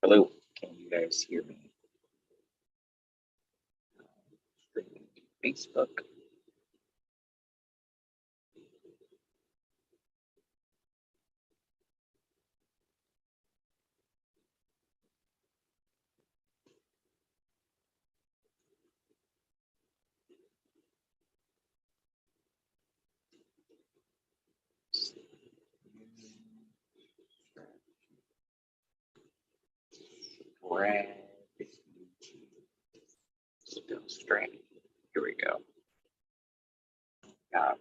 Hello, can you guys hear me? Streaming to Facebook. Strategy. Here we go.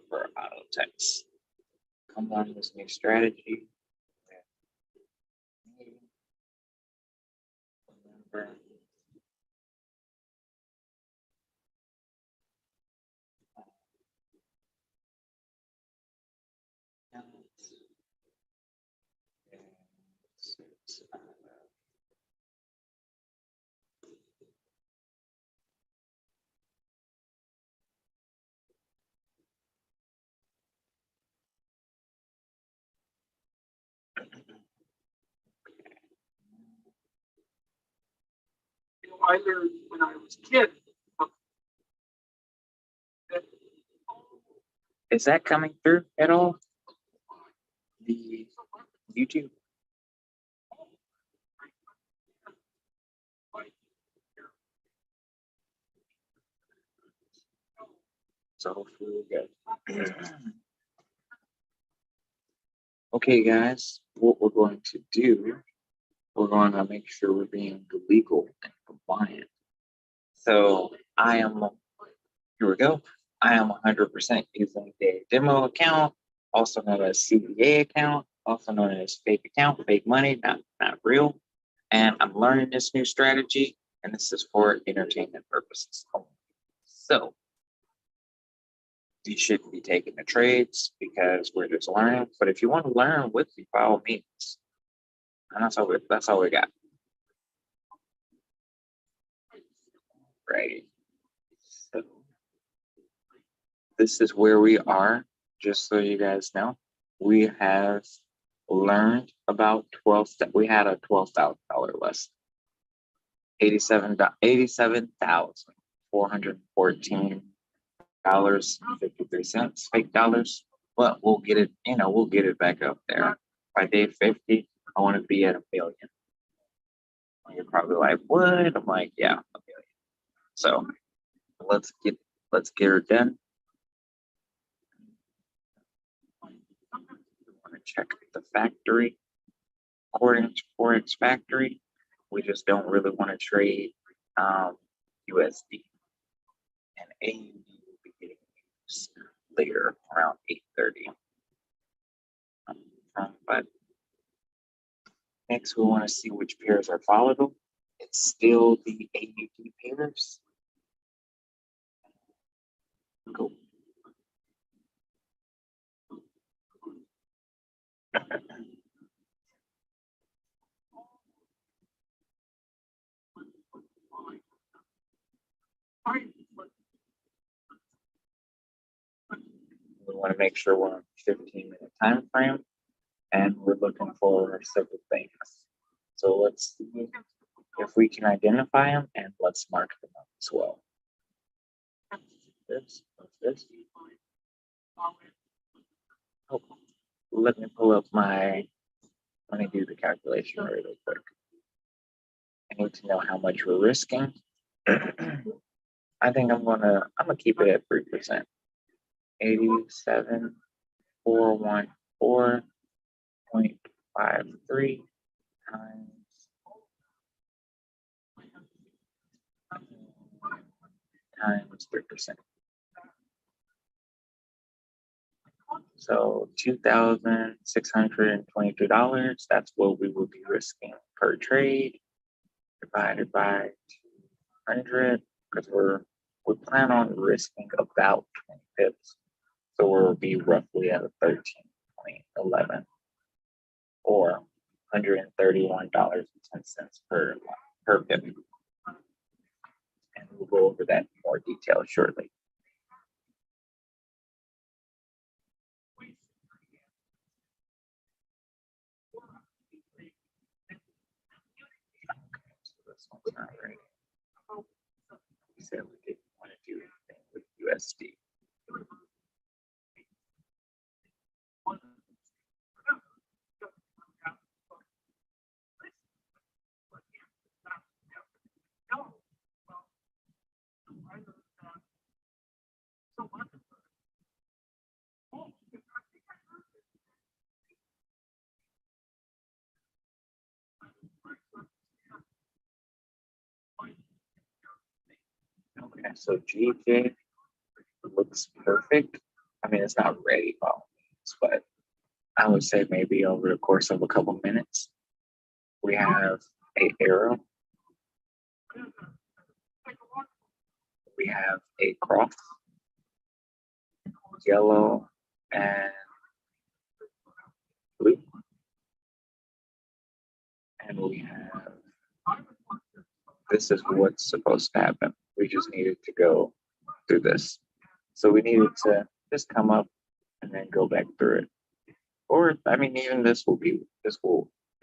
For auto text. Combine this new strategy. Remember. I learned when I was a kid. Is that coming through at all? The YouTube? So hopefully we're good. Okay, guys, what we're going to do, we're going to make sure we're being legal and compliant. So here we go. I am 100% using the demo account, also known as CVA account, also known as fake account, fake money, not real. And I'm learning this new strategy, and this is for entertainment purposes only. So you shouldn't be taking the trades because we're just learning. But if you want to learn with me, by all means. And that's all we got. Right. So this is where we are, just so you guys know. We have learned about we had a $12,000 lesson. $87,414.53 fake dollars. But we'll get it, we'll get it back up there. By day 50, I want to be at 1 million. You're probably like, what? I'm like, yeah, 1 million. So let's get her done. We want to check the factory. According to Forex Factory, we just don't really want to trade USD. And AUD will be getting used later around 8:30. But next, we want to see which pairs are volatile. It's still the AUD pairs. Go. We want to make sure we're on 15-minute time frame, and we're looking for several things. So let's see if we can identify them, and let's mark them up as well. This. Oh, let me pull up let me do the calculation really quick. I need to know how much we're risking. I think I'm gonna keep it at 3%. 87,414.53 times 3%. So $2,622. That's what we will be risking per trade, divided by 200, because we plan on risking about 20 pips. So we'll be roughly at a 13.11 or $131.10 per pip. And we'll go over that in more detail shortly. one's not ready. We said we didn't want to do anything with USD. Okay, so GJ looks perfect. I mean, it's not ready by all means, but I would say maybe over the course of a couple minutes, we have a arrow, we have a cross, yellow and blue, and we have, this is what's supposed to happen. We just needed to go through this. So we needed to just come up and then go back through it. Or, I mean, even this will be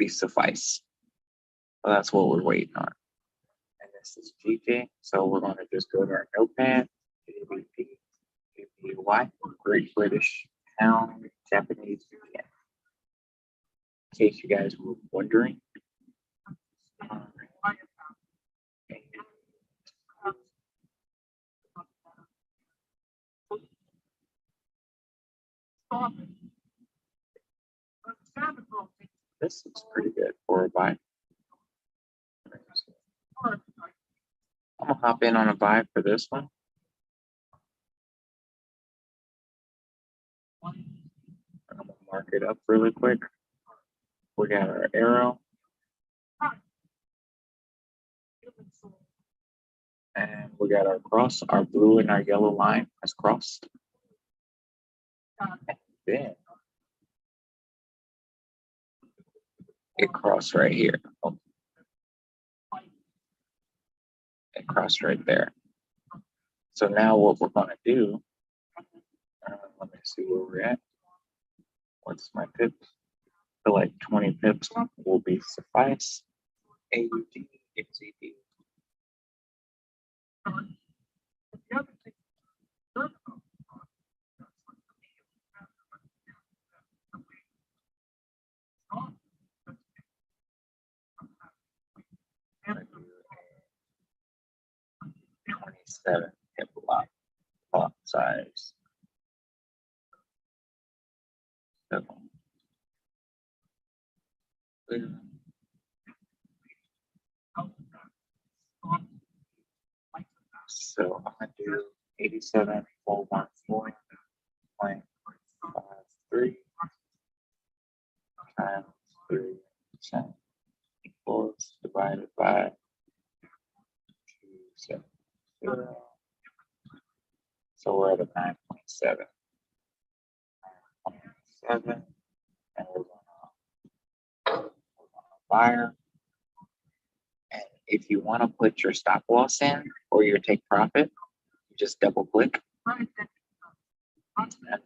suffice. So that's what we're waiting on. And this is GJ. So we're going to just go to our notepad, GBY, Great British Pound, Japanese yen. In case you guys were wondering. This looks pretty good for a buy. I'm gonna hop in on a buy for this one. I'm gonna mark it up really quick. We got our arrow. And we got our cross, our blue and our yellow line has crossed. And then it crossed right here. Oh. It crossed right there. So now what we're gonna do, let me see where we're at. What's my pips? I feel like 20 pips will be suffice. AUD, XED. Gonna do a 27 hip lot size. So I'm gonna do 87,414.53 times 3% equals divided by 270. So we're at a 9.7. 9.7, and we're gonna buyer. And if you want to put your stop loss in or your take profit, you just double click. And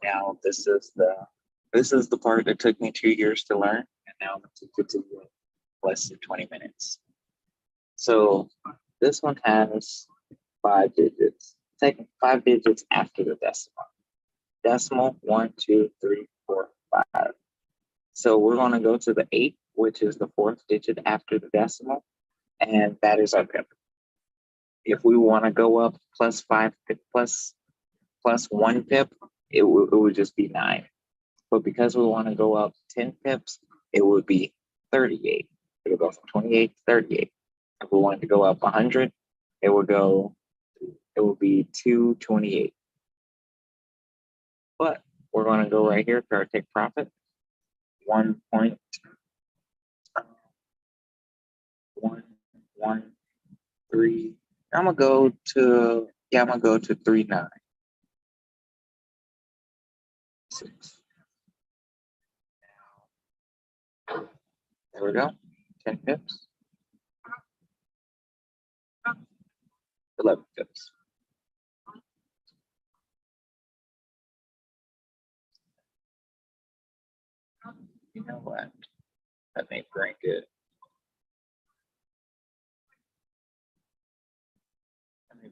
now this is the part that took me 2 years to learn, and now I'm going to get to you in less than 20 minutes. So this one has 5 digits. Taking 5 digits after the decimal. Decimal 1, 2, 3, 4, 5. So we're going to go to the 8, which is the 4th digit after the decimal, and that is our pip. If we want to go up plus 5 plus 1 pip, it would just be 9. But because we want to go up 10 pips, it would be 38. It would go from 28 to 38. If we wanted to go up 100, it would be 228. But we're going to go right here to our take profit. 1.113. I'm gonna go to 39. 6. There we go. 10 pips. 11 pips. You know what? Let me bring it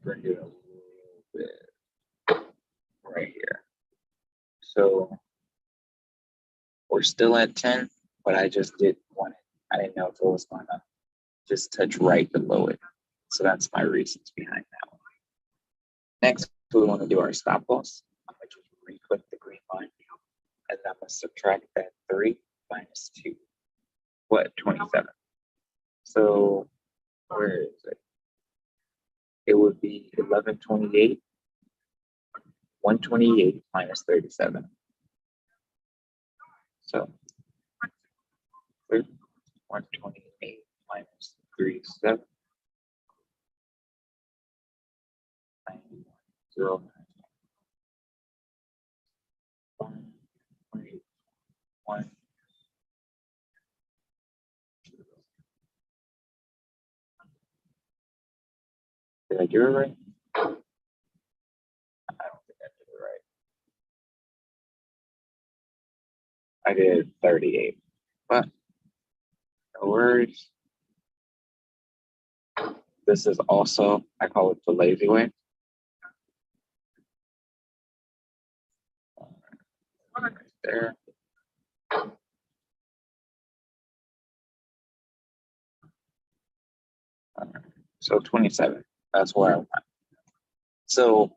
bring it a little bit right here. So we're still at 10, but I just didn't want it. I didn't know if it was going to just touch right below it. So that's my reasons behind that one. Next, we want to do our stop loss. I'm going to just re-click the green line, and I'm going to subtract that 3 minus 2. What? 27. So where is it? It would be 1128. 128 minus 37. So 128 minus 37. 9109. 1. Did I do it right? I don't think I did it right. I did 38, but no worries. This is also, I call it the lazy way. Right there. So 27, that's where I went. So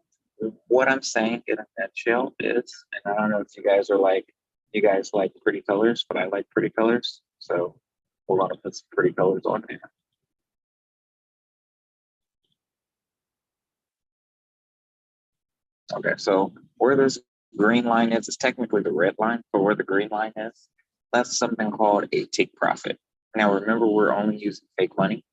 what I'm saying in a nutshell is, and I don't know if you guys like pretty colors, but I like pretty colors. So we're gonna put some pretty colors on there. Okay, so where this green line is, it's technically the red line, but where the green line is, that's something called a take profit. Now remember, we're only using fake money,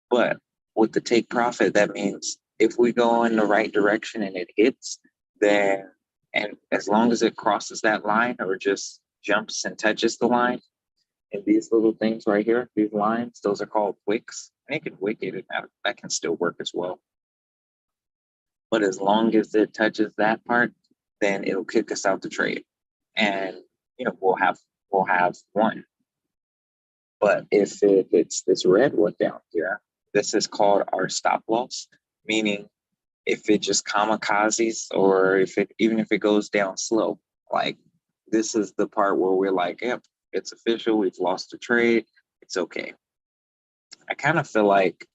but with the take profit, that means if we go in the right direction and it hits, then, and as long as it crosses that line or just jumps and touches the line, and these little things right here, these lines, those are called wicks. And you can wick it, and that can still work as well. But as long as it touches that part, then it'll kick us out the trade, and we'll have one. But if it's this red one down here, this is called our stop loss, meaning if it just kamikazes, or even if it goes down slow, like this is the part where we're like, yep, it's official, we've lost the trade, it's okay. I kind of feel like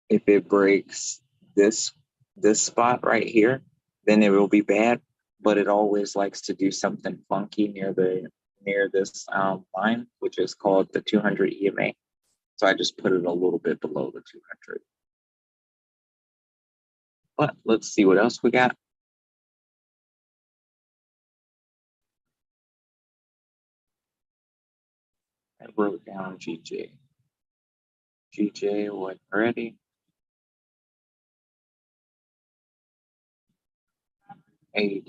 if it breaks this spot right here, then it will be bad, but it always likes to do something funky near this line, which is called the 200 EMA. So I just put it a little bit below the 200. But let's see what else we got. I wrote down GJ. GJ wasn't ready. AD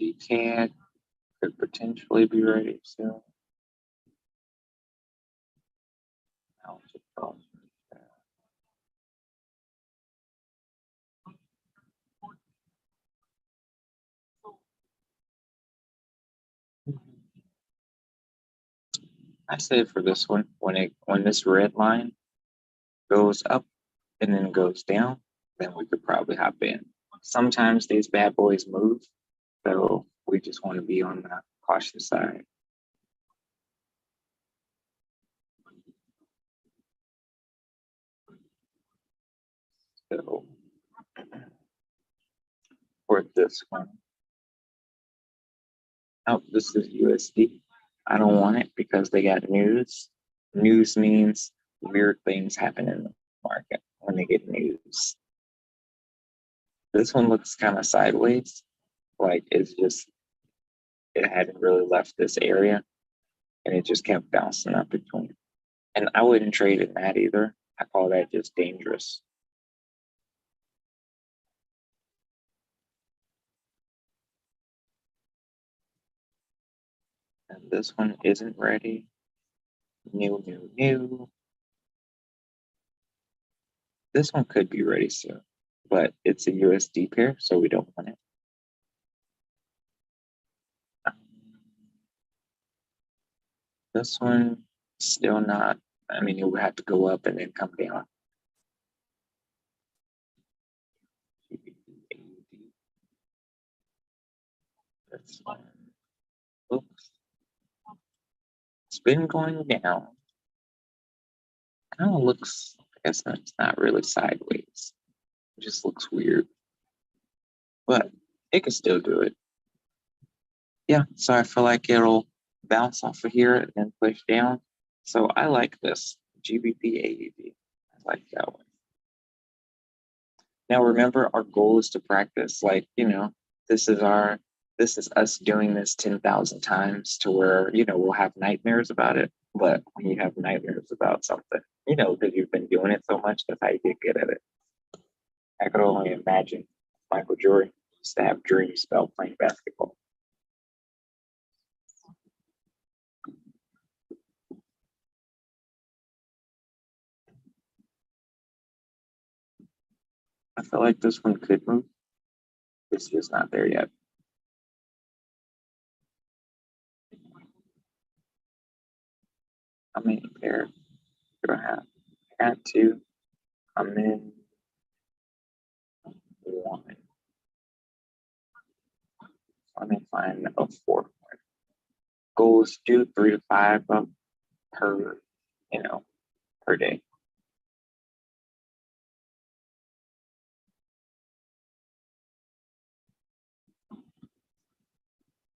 could potentially be ready soon. I say for this one, when this red line goes up and then goes down, then we could probably hop in. Sometimes these bad boys move, so we just want to be on the cautious side. So for this one, oh, this is USD. I don't want it because they got news. News means weird things happen in the market when they get news. This one looks kind of sideways, like it hadn't really left this area, and it just kept bouncing up between. And I wouldn't trade in that either. I call that just dangerous. And this one isn't ready. New. This one could be ready soon, but it's a USD pair, so we don't want it. This one still not. I mean, it would have to go up and then come down. This one. Oops. It's been going down. Kind of looks, I guess that's not really sideways. It just looks weird. But it can still do it. Yeah, so I feel like it'll bounce off of here and then push down. So I like this GBP AUD. I like that one. Now remember, our goal is to practice. Like, this is us doing this 10,000 times to where, we'll have nightmares about it. But when you have nightmares about something, because you've been doing it so much, that's how you get good at it. I could only imagine Michael Jordan used to have dreams about playing basketball. I feel like this one could move. It's just not there yet. How many pairs do I have? I got two. I'm in one. Let me find a fourth one. Goals do 3 to 5 per, per day.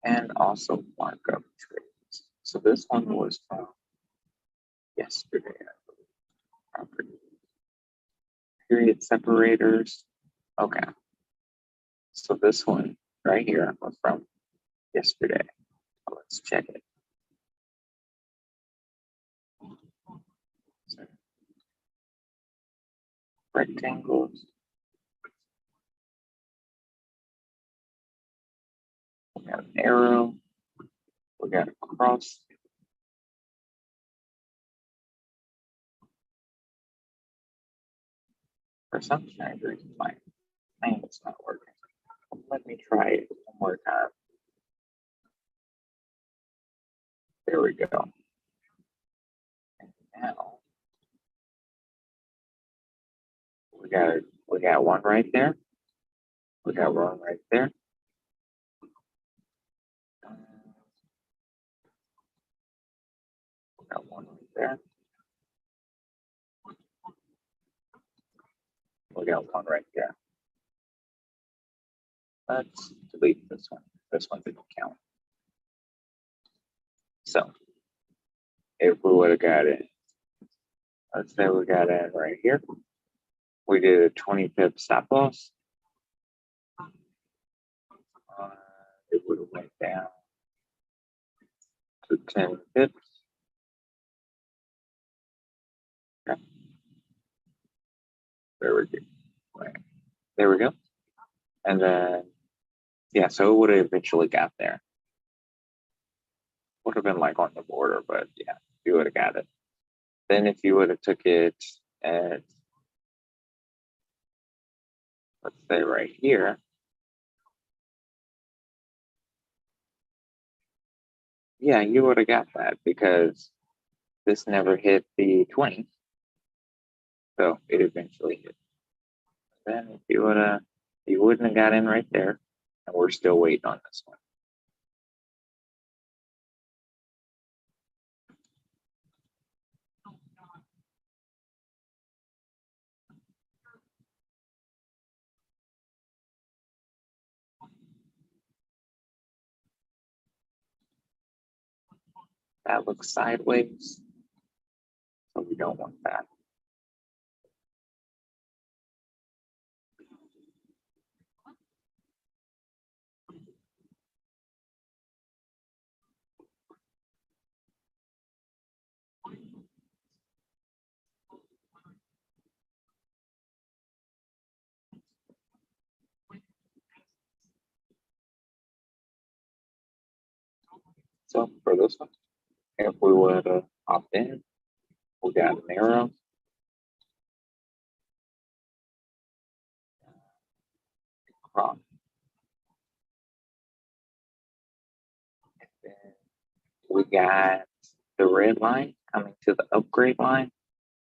And also markup trades. So this one was from yesterday, I believe. Property. Period separators. Okay. So this one right here was from yesterday. Let's check it. So, rectangles. We got an arrow. We got a cross. For some strange reason, my name is not working. Let me try it one more time. There we go. And now we got one right there. We got one right there. We got one right there. We got one right there. Let's delete this one. This one didn't count. So if we would have got it, let's say we got it right here. We did a 20 pip stop loss. It would have went down to 10 pips. Okay. There we go. There we go. And then, yeah, so it would have eventually got there. Would have been like on the border, but yeah, you would have got it. Then if you would have took it at, let's say right here, yeah, you would have got that because this never hit the 20. So it eventually hit. Then if you wouldn't have got in right there, and we're still waiting on this one. That looks sideways, so we don't want that. So for this one, if we would have opt in, we got an arrow. Cross. And then we got the red line coming to the upgrade line.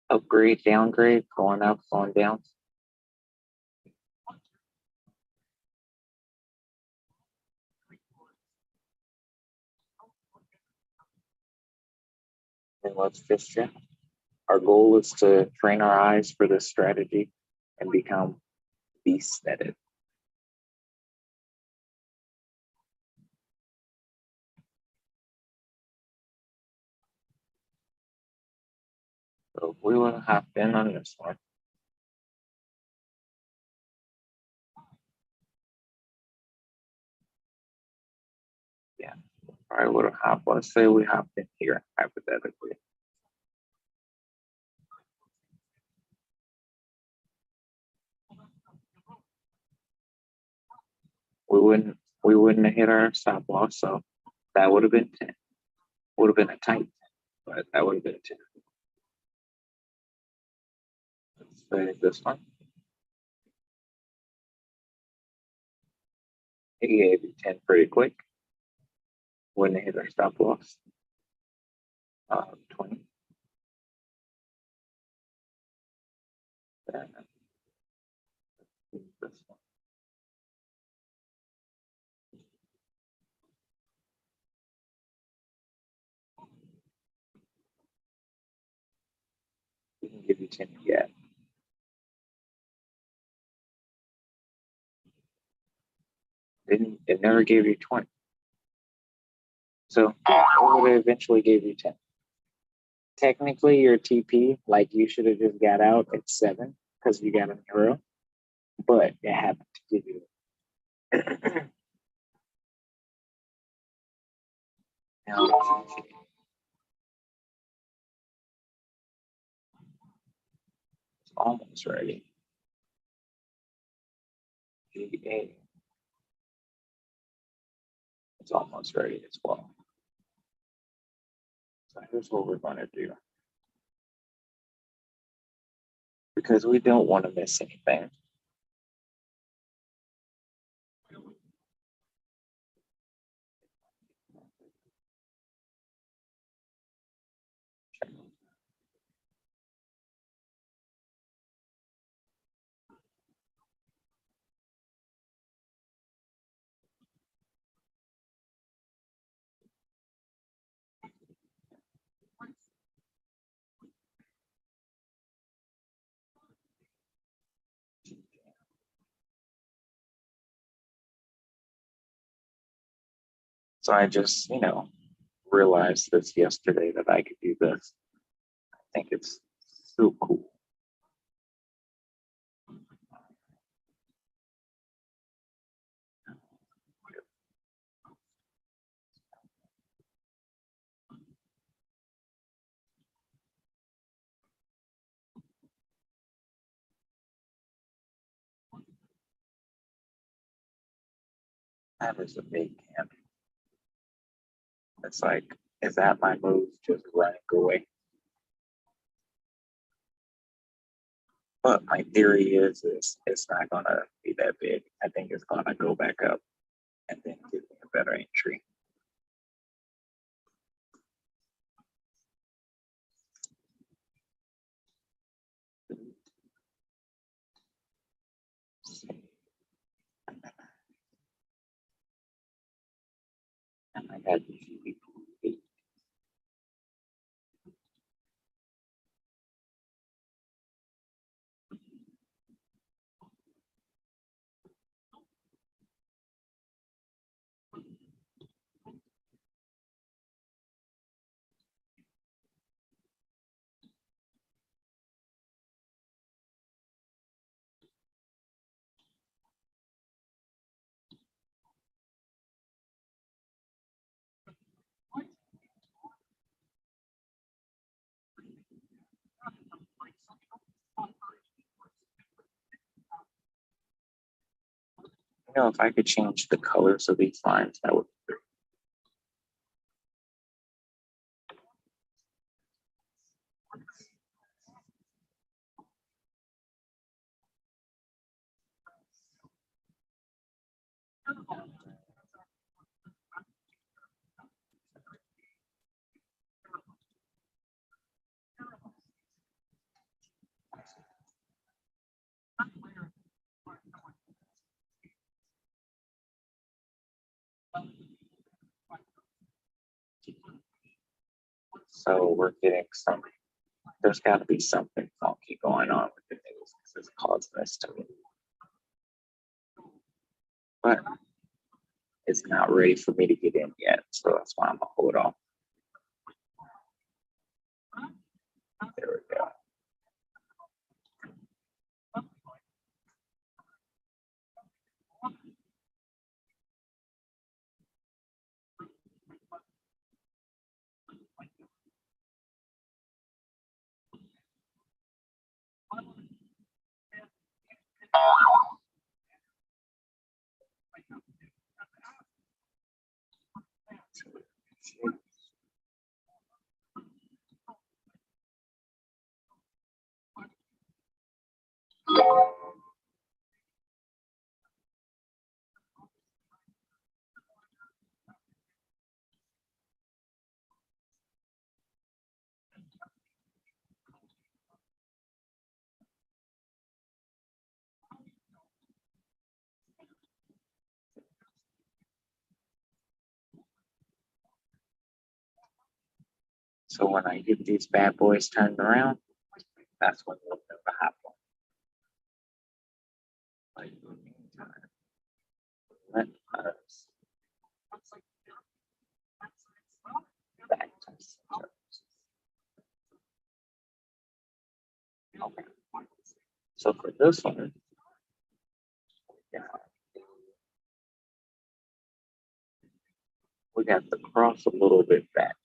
Upgrade, downgrade, going up, going down. And let's just check. Our goal is to train our eyes for this strategy and become beasts at it. So we will hop in on this one. Yeah, I would have hopped. Let's say we hopped in here, hypothetically. We wouldn't have hit our stop loss, so that would have been 10. Would have been a tight 10, but that would have been 10. Let's say this one. He gave you 10 pretty quick. Wouldn't have hit our stop loss. 20. Then this one. We can give you 10 yet. It never gave you 20. So it would have eventually gave you 10. Technically, your TP, like you should have just got out at 7 because you got an euro, but it happened to give you it. Now, it's almost ready. GA. It's almost ready as well. So here's what we're going to do. Because we don't want to miss anything. So I just, realized this yesterday that I could do this. I think it's so cool. That is a big hand. It's like, is that my move just running away? But my theory is it's not gonna be that big. I think it's gonna go back up and then give me a better entry. And I got the GBP. If I could change the colors of these lines, that would be great. So we're getting some, there's got to be something funky going on with the news because it's causing this to me. But it's not ready for me to get in yet, so that's why I'm gonna hold off. There we go. So when I get these bad boys turned around, that's when we'll know the hot one. Like in the meantime, let us back to services. Okay. So for this one, we got the cross a little bit back.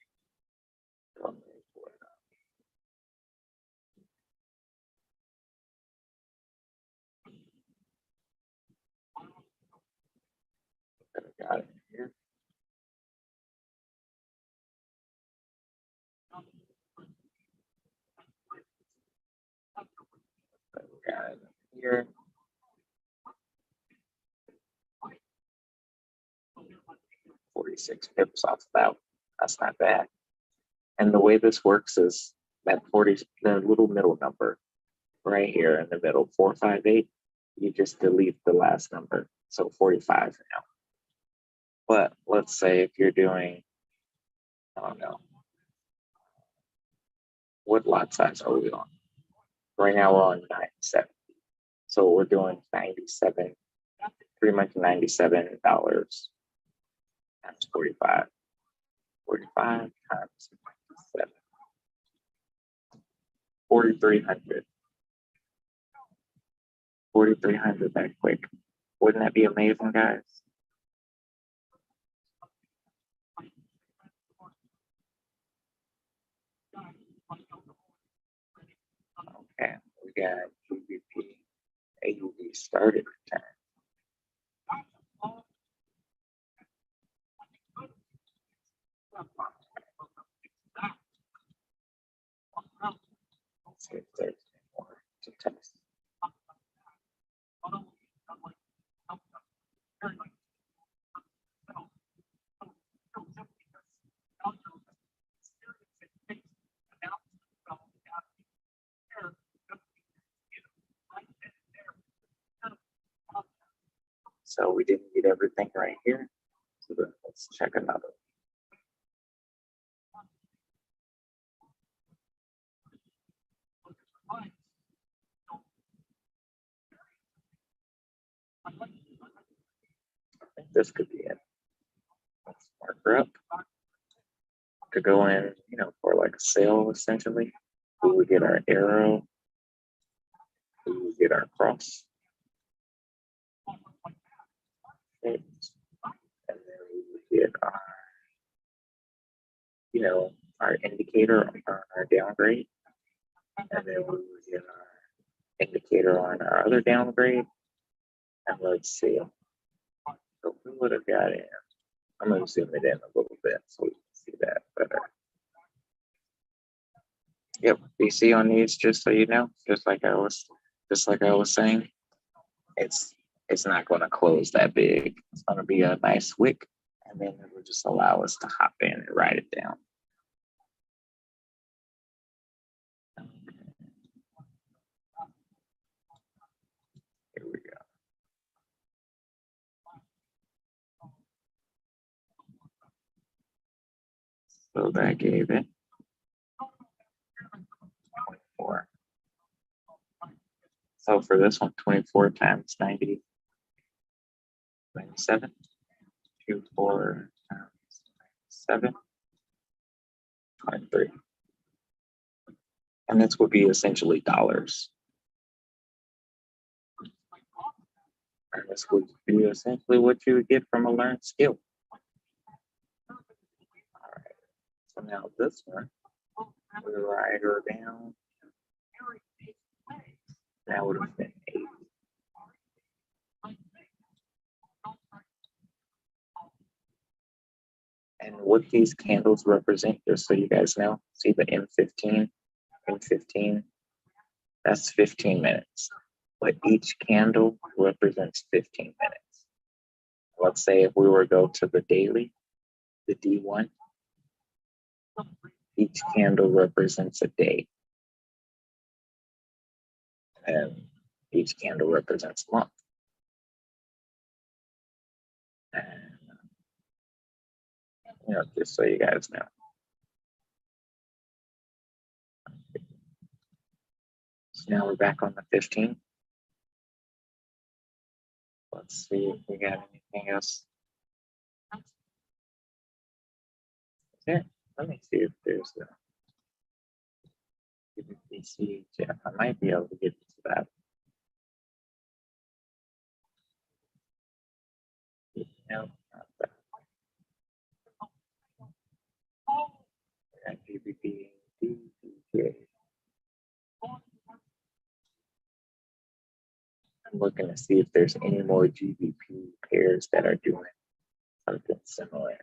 Got it here. Got it here. 46 pips off that. That's not bad. And the way this works is that 40, the little middle number right here in the middle, 458, you just delete the last number. So 45 now. But let's say if you're doing, I don't know, what lot size are we on? Right now we're on 97. So we're doing 97, pretty much $97 times 45. 45 times 7. 4,300. 4,300 that quick. Wouldn't that be amazing, guys? Okay, we got GBP AUD started return. Let's see if there's more to test. So we didn't get everything right here. So let's check another. I think this could be it. Let's mark her up to go in, for like a sale essentially. We would get our arrow. We would get our cross. And then we would get our, our indicator on our downgrade. And then we would get our indicator on our other downgrade. And let's see. So we would have got in. I'm going to zoom it in a little bit so we can see that better. Yep, BC on these, just so you know, just like I was saying, it's not going to close that big. It's going to be a nice wick, and then it will just allow us to hop in and write it down. Here we go. So that gave it So for this one, 24 times 90, 97. 24 times 7, 23. And this would be essentially dollars. And this would be essentially what you would get from a learned skill. All right. So now this one, we write her down. That would have been 8. And what these candles represent, just so you guys know, see the M15, M15, that's 15 minutes. But each candle represents 15 minutes. Let's say if we were to go to the daily, the D1, each candle represents a day. And each candle represents a month. And, just so you guys know. So now we're back on the 15. Let's see if we got anything else. Yeah, let me see if there's a PC. Yeah, I might be able to get to that. No, not that. GBP, DPJ. I'm looking to see if there's any more GBP pairs that are doing something similar.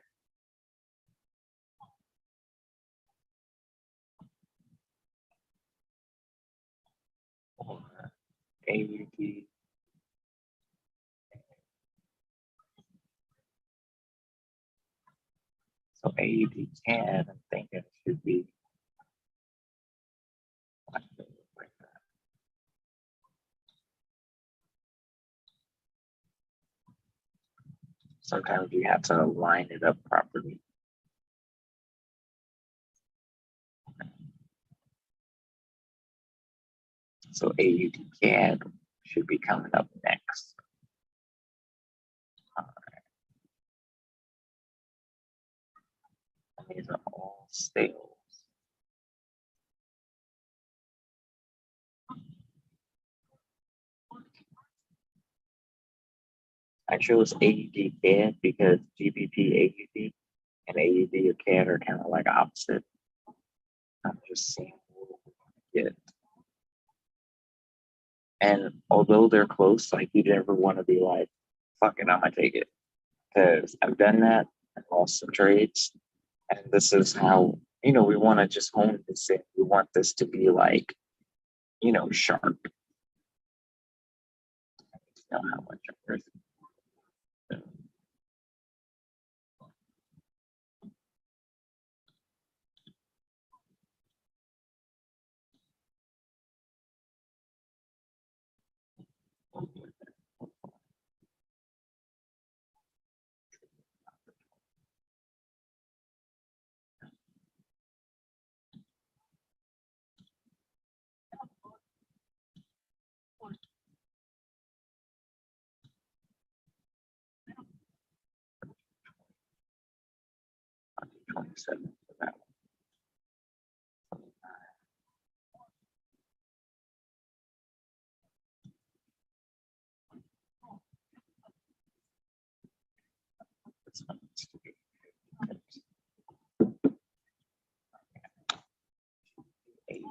Or AUD. So AUD CAD, I'm thinking it should be like that. Sometimes you have to line it up properly. So AUD CAD should be coming up next. All right. And these are all sales. I chose AUD CAD because GBP AUD and AUD or CAD are kind of like opposite. I'm just seeing what we're gonna get. And although they're close, like you never want to be like, fuck it, I'm gonna take it. Because I've done that, I've lost some trades. And this is how, we want to just hone this in. We want this to be like, sharp. Know how much I'm worth. So, I'll do 27 for that one. This one needs to be 80.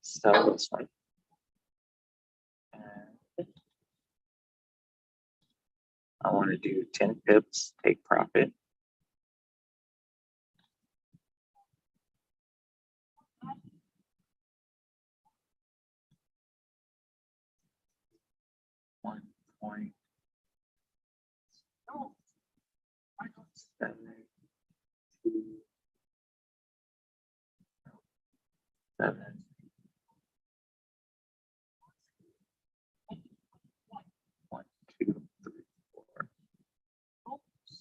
Sell this one. And I want to do 10 pips, take profit. $1.72. 7.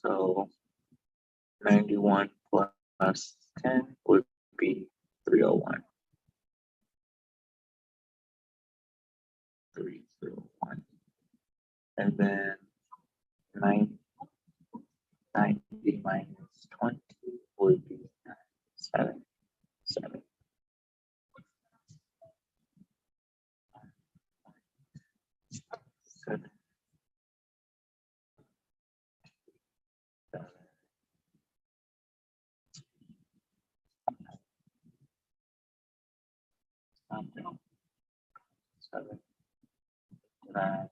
So 91 plus 10 would be 301. 301. And then 90 minus 20 would be 7. 7. 7. Something. 7. 9.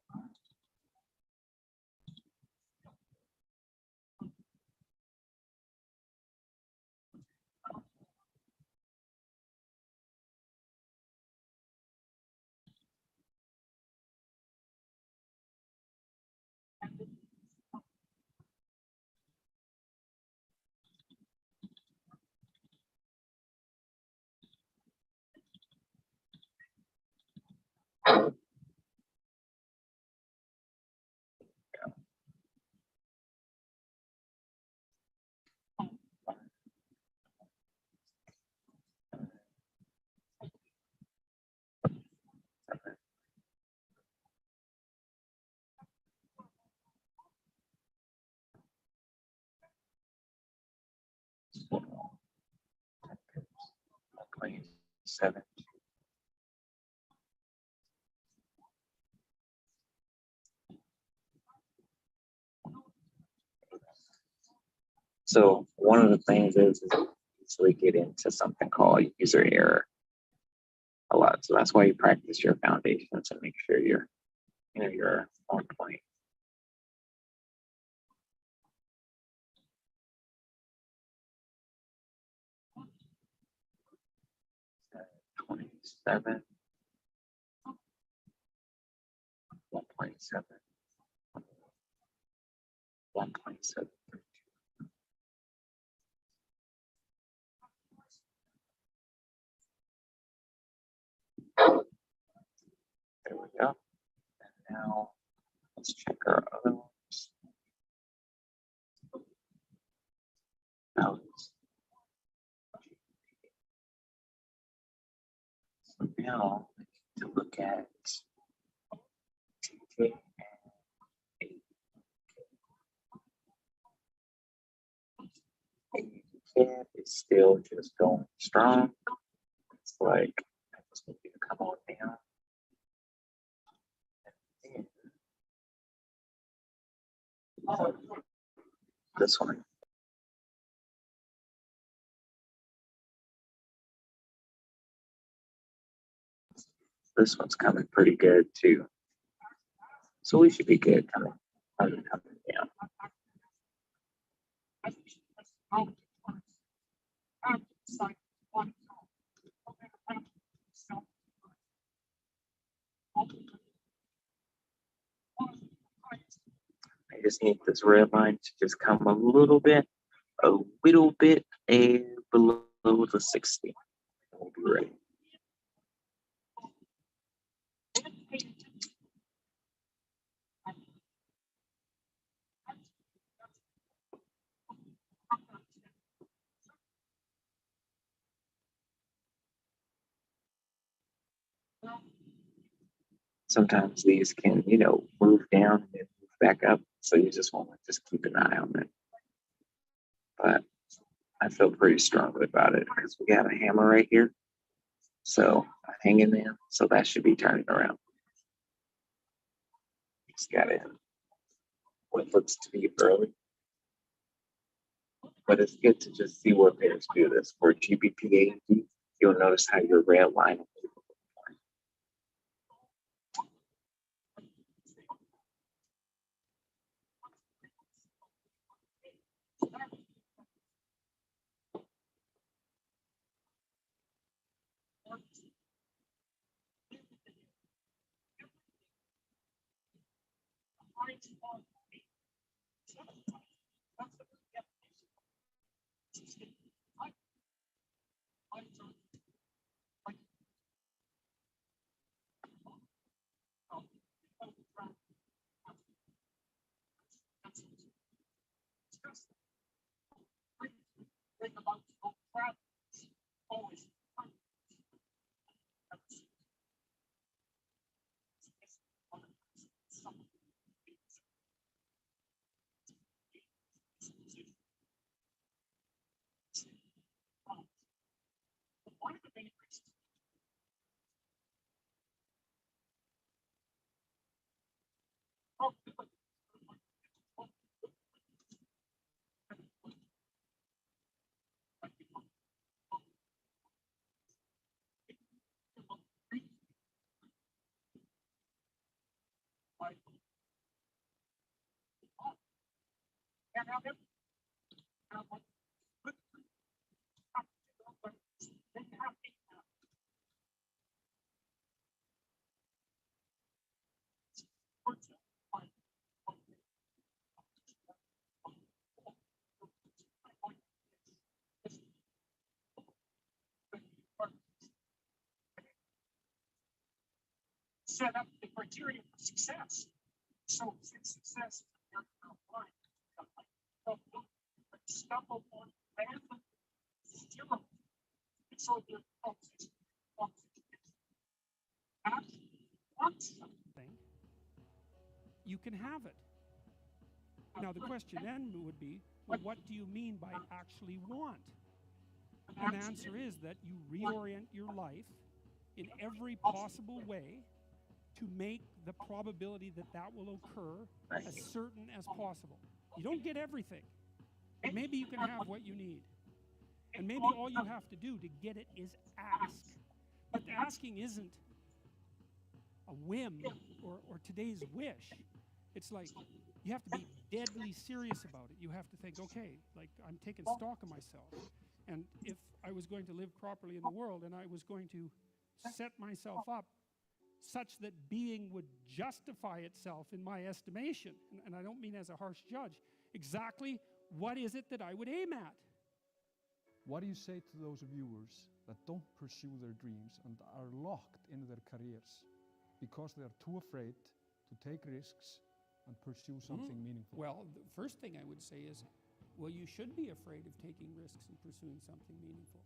So 27. So one of the things is you usually get into something called user error a lot. So that's why you practice your foundations and make sure you're on point. 27. 1.7. 1.7. There we go. And now let's check our other ones. Now so now I need to look at TK and ATK is still just going strong. It's like I just need you to come on down. And this one. This one's coming pretty good too. So we should be good coming down. I just need this red line to just come a little bit below the 60. We'll be ready. Sometimes these can, move down and move back up. So you just want to just keep an eye on it. But I feel pretty strongly about it because we got a hammer right here. So hanging there. So that should be turning around. Just got in what looks to be early. But it's good to just see what pairs do this. For GBP AD, you'll notice how your red line have everything. Have what good but they have it now. Set up the criteria for success. So since success is line, stumble on random zero. So the thing, you can have it. Now the question then would be, well, what do you mean by actually want? And the answer is that you reorient your life in every possible way to make the probability that that will occur as certain as possible. You don't get everything, but maybe you can have what you need. And maybe all you have to do to get it is ask. But the asking isn't a whim or today's wish. It's like you have to be deadly serious about it. You have to think, okay, like I'm taking stock of myself. And if I was going to live properly in the world and I was going to set myself up such that being would justify itself in my estimation, and I don't mean as a harsh judge, exactly what is it that I would aim at? What do you say to those viewers that don't pursue their dreams and are locked in their careers because they are too afraid to take risks and pursue something meaningful? Well, the first thing I would say is, well, you should be afraid of taking risks and pursuing something meaningful.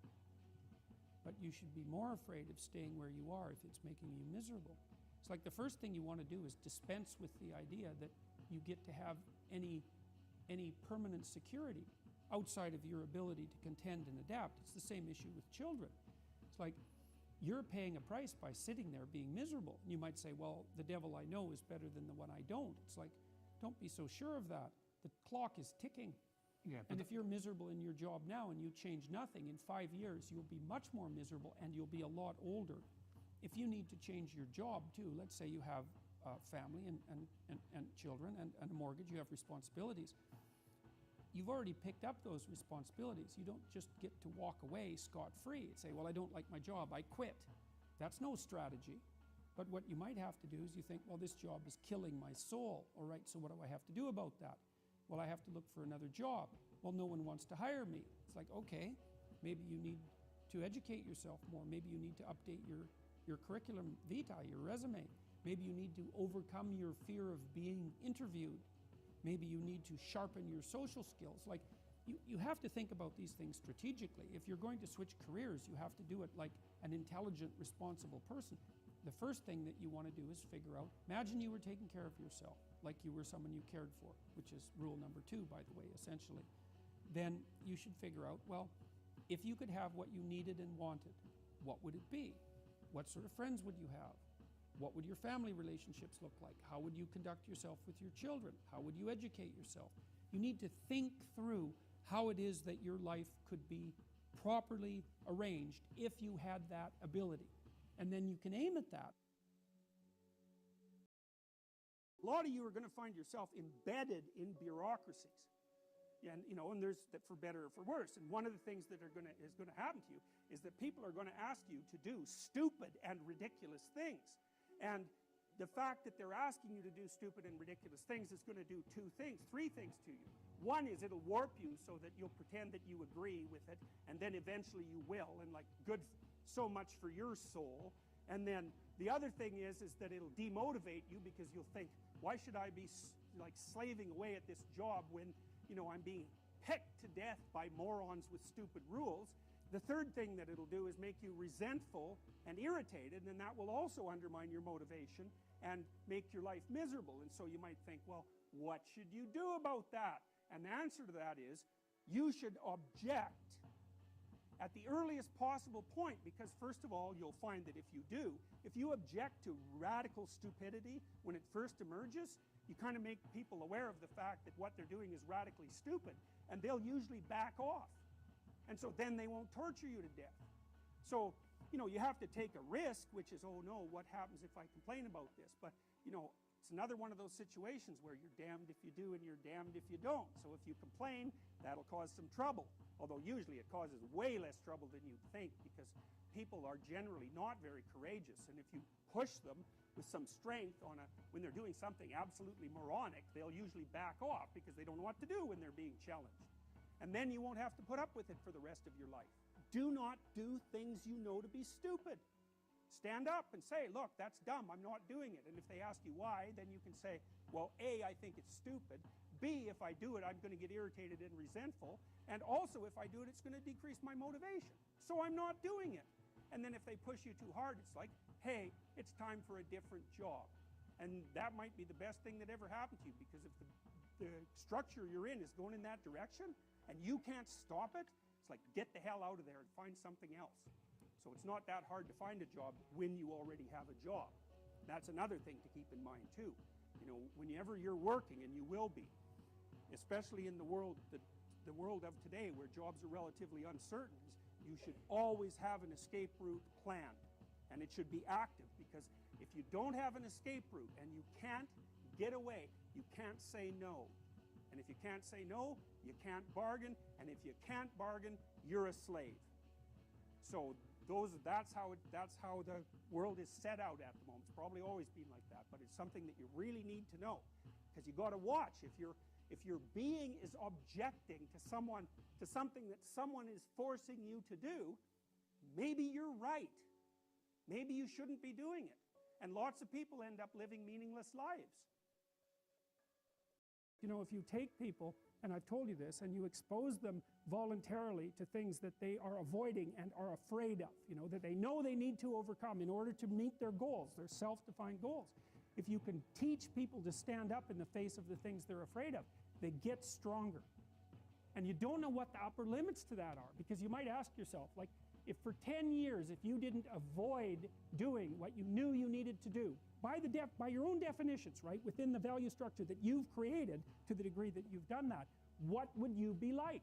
But you should be more afraid of staying where you are if it's making you miserable. It's like the first thing you want to do is dispense with the idea that you get to have any permanent security outside of your ability to contend and adapt. It's the same issue with children. It's like you're paying a price by sitting there being miserable. And you might say, well, the devil I know is better than the one I don't. It's like, don't be so sure of that. The clock is ticking. Yeah, And if you're miserable in your job now and you change nothing, in 5 years you'll be much more miserable and you'll be a lot older. If you need to change your job too, let's say you have a family and children and a mortgage, you have responsibilities. You've already picked up those responsibilities. You don't just get to walk away scot-free and say, well, I don't like my job, I quit. That's no strategy. But what you might have to do is you think, well, this job is killing my soul. All right, so what do I have to do about that? Well, I have to look for another job. Well, no one wants to hire me. It's like, okay, maybe you need to educate yourself more. Maybe you need to update your curriculum vitae, your resume. Maybe you need to overcome your fear of being interviewed. Maybe you need to sharpen your social skills. Like, you have to think about these things strategically. If you're going to switch careers, you have to do it like an intelligent, responsible person. The first thing that you want to do is figure out, imagine you were taking care of yourself, like you were someone you cared for, which is rule number 2, by the way, essentially. Then you should figure out, well, if you could have what you needed and wanted, what would it be? What sort of friends would you have? What would your family relationships look like? How would you conduct yourself with your children? How would you educate yourself? You need to think through how it is that your life could be properly arranged if you had that ability. And then you can aim at that. A lot of you are going to find yourself embedded in bureaucracies. And there's that for better or for worse. And one of the things that is going to happen to you is that people are going to ask you to do stupid and ridiculous things. And the fact that they're asking you to do stupid and ridiculous things is going to do 2 things, 3 things to you. One is it'll warp you so that you'll pretend that you agree with it, and then eventually you will, and like, good, so much for your soul. And then the other thing is that it'll demotivate you, because you'll think, why should I be like slaving away at this job when I'm being pecked to death by morons with stupid rules? The third thing that it'll do is make you resentful and irritated, and that will also undermine your motivation and make your life miserable. And so you might think, well, what should you do about that? And the answer to that is, you should object at the earliest possible point, because first of all, you'll find that if you object to radical stupidity when it first emerges, you kind of make people aware of the fact that what they're doing is radically stupid, and they'll usually back off. And so then they won't torture you to death. So, you have to take a risk, which is, oh no, what happens if I complain about this? But, It's another one of those situations where you're damned if you do and you're damned if you don't. So if you complain, that'll cause some trouble. Although usually it causes way less trouble than you'd think, because people are generally not very courageous. And if you push them with some strength when they're doing something absolutely moronic, they'll usually back off because they don't know what to do when they're being challenged. And then you won't have to put up with it for the rest of your life. Do not do things you know to be stupid. Stand up and say, look, that's dumb, I'm not doing it. And if they ask you why, then you can say, well, A, I think it's stupid. B, if I do it, I'm going to get irritated and resentful. And also, if I do it, it's going to decrease my motivation. So I'm not doing it. And then if they push you too hard, it's like, hey, it's time for a different job. And that might be the best thing that ever happened to you, because if the structure you're in is going in that direction and you can't stop it, it's like, get the hell out of there and find something else. So it's not that hard to find a job when you already have a job. That's another thing to keep in mind too. You know, whenever you're working, and you will be, especially in the world of today where jobs are relatively uncertain, you should always have an escape route planned. And it should be active, because if you don't have an escape route and you can't get away, you can't say no. And if you can't say no, you can't bargain. And if you can't bargain, you're a slave. So that's how the world is set out at the moment. It's probably always been like that, but it's something that you really need to know, because you got to watch. If your being is objecting to something that someone is forcing you to do, maybe you're right. Maybe you shouldn't be doing it. And lots of people end up living meaningless lives. You know, if you take people, and I've told you this, and you expose them voluntarily to things that they are avoiding and are afraid of, you know, that they know they need to overcome in order to meet their goals, their self-defined goals. If you can teach people to stand up in the face of the things they're afraid of, they get stronger. And you don't know what the upper limits to that are, because you might ask yourself, like, if for 10 years, if you didn't avoid doing what you knew you needed to do, by your own definitions, right, within the value structure that you've created, to the degree that you've done that, what would you be like?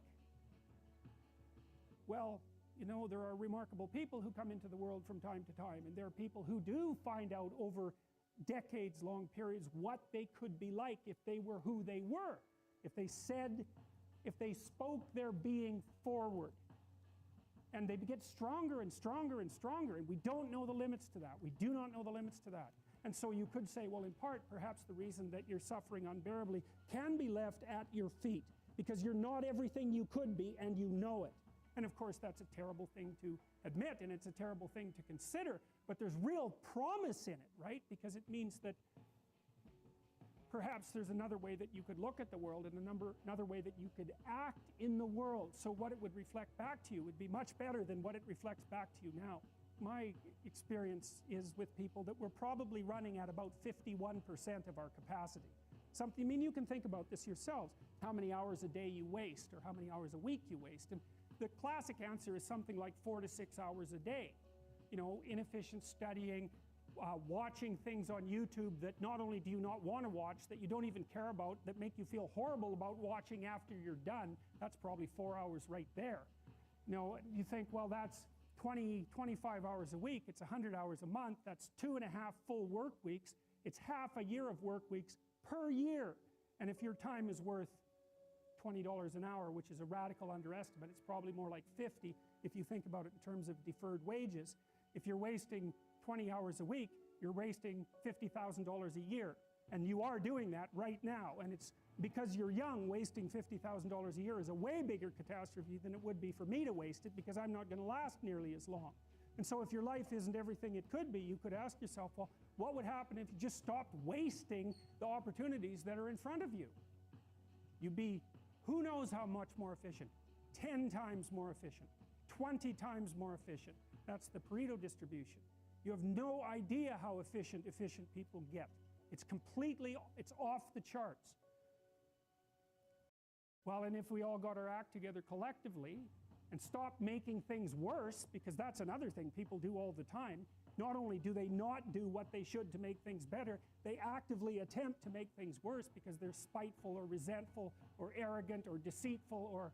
Well, you know, there are remarkable people who come into the world from time to time, and there are people who do find out over decades-long periods what they could be like if they were who they were, if they spoke their being forward. And they get stronger and stronger and stronger, and we don't know the limits to that. We do not know the limits to that. And so you could say, well, in part, perhaps the reason that you're suffering unbearably can be left at your feet, because you're not everything you could be, and you know it. And of course, that's a terrible thing to admit, and it's a terrible thing to consider, but there's real promise in it, right? Because it means that perhaps there's another way that you could look at the world, and another way that you could act in the world. So what it would reflect back to you would be much better than what it reflects back to you now. My experience is with people that we're probably running at about 51% of our capacity. I mean, you can think about this yourselves, how many hours a day you waste, or how many hours a week you waste. And the classic answer is something like 4 to 6 hours a day. You know, inefficient studying, watching things on YouTube that not only do you not want to watch, that you don't even care about, that make you feel horrible about watching after you're done. That's probably 4 hours right there. You know, you think, well, that's 25 hours a week, it's 100 hours a month, that's 2.5 full work weeks, it's half a year of work weeks per year. And if your time is worth $20 an hour, which is a radical underestimate, it's probably more like 50 if you think about it in terms of deferred wages. If you're wasting 20 hours a week, you're wasting $50,000 a year. And you are doing that right now. And it's because you're young, wasting $50,000 a year is a way bigger catastrophe than it would be for me to waste it, because I'm not going to last nearly as long. And so if your life isn't everything it could be, you could ask yourself, well, what would happen if you just stopped wasting the opportunities that are in front of you? You'd be, who knows how much more efficient? 10 times more efficient, 20 times more efficient. That's the Pareto distribution. You have no idea how efficient people get. It's off the charts. Well, and if we all got our act together collectively and stopped making things worse, because that's another thing people do all the time, not only do they not do what they should to make things better, they actively attempt to make things worse because they're spiteful or resentful or arrogant or deceitful